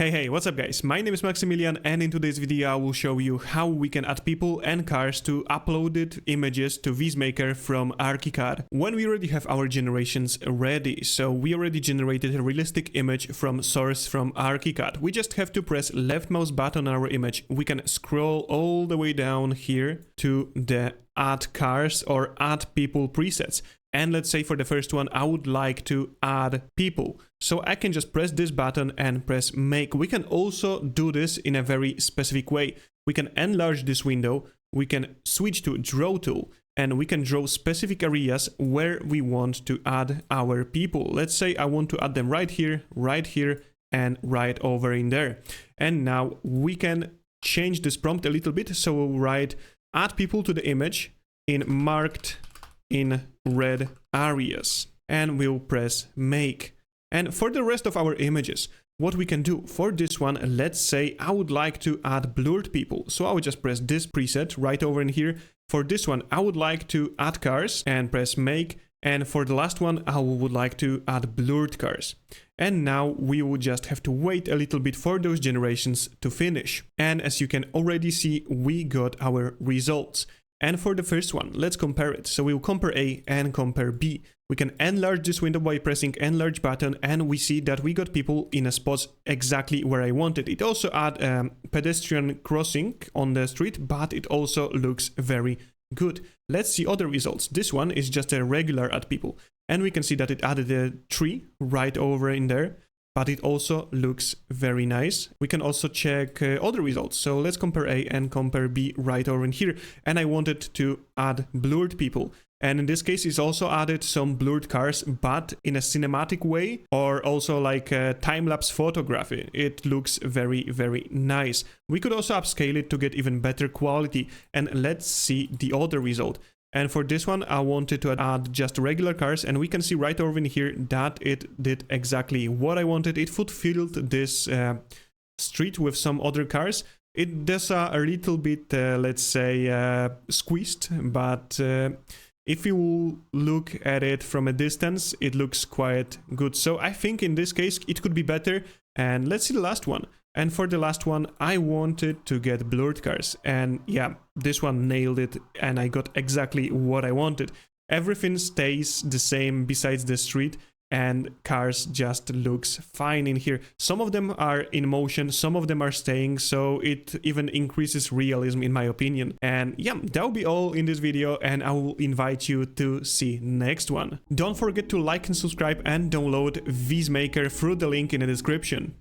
Hey, what's up guys? My name is Maximilian and in today's video I will show you how we can add people and cars to uploaded images to VizMaker from ArchiCAD. When we already have our generations ready, so we already generated a realistic image from source from ArchiCAD. We just have to press left mouse button on our image. We can scroll all the way down here to the add cars or add people presets. And let's say for the first one, I would like to add people. So I can just press this button and press make. We can also do this in a very specific way. We can enlarge this window. We can switch to draw tool and we can draw specific areas where we want to add our people. Let's say I want to add them right here, and right over in there. And now we can change this prompt a little bit. So we'll write add people to the image in marked in red areas and we'll press make. And for the rest of our images, what we can do for this one, let's say I would like to add blurred people. So I would just press this preset right over in here. For this one, I would like to add cars and press make. And for the last one, I would like to add blurred cars. And now we will just have to wait a little bit for those generations to finish. And as you can already see, we got our results. And for the first one, let's compare it. So we'll compare A and compare B. We can enlarge this window by pressing enlarge button and we see that we got people in a spot exactly where I wanted. It also add pedestrian crossing on the street, but it also looks very good. Let's see other results. This one is just a regular add people and we can see that it added a tree right over in there. But it also looks very nice. We can also check other results. So let's compare A and compare B right over in here. And I wanted to add blurred people. And in this case, it's also added some blurred cars, but in a cinematic way or also like time-lapse photography. It looks very, very nice. We could also upscale it to get even better quality. And let's see the other result. And for this one, I wanted to add just regular cars and we can see right over in here that it did exactly what I wanted. It fulfilled this street with some other cars. It does a little bit, let's say, squeezed, but if you look at it from a distance, it looks quite good. So I think in this case, it could be better. And let's see the last one. And for the last one, I wanted to get blurred cars. And yeah, this one nailed it and I got exactly what I wanted. Everything stays the same besides the street and cars just looks fine in here. Some of them are in motion, some of them are staying, so it even increases realism in my opinion. And yeah, that'll be all in this video and I will invite you to see next one. Don't forget to like and subscribe and download VizMaker through the link in the description.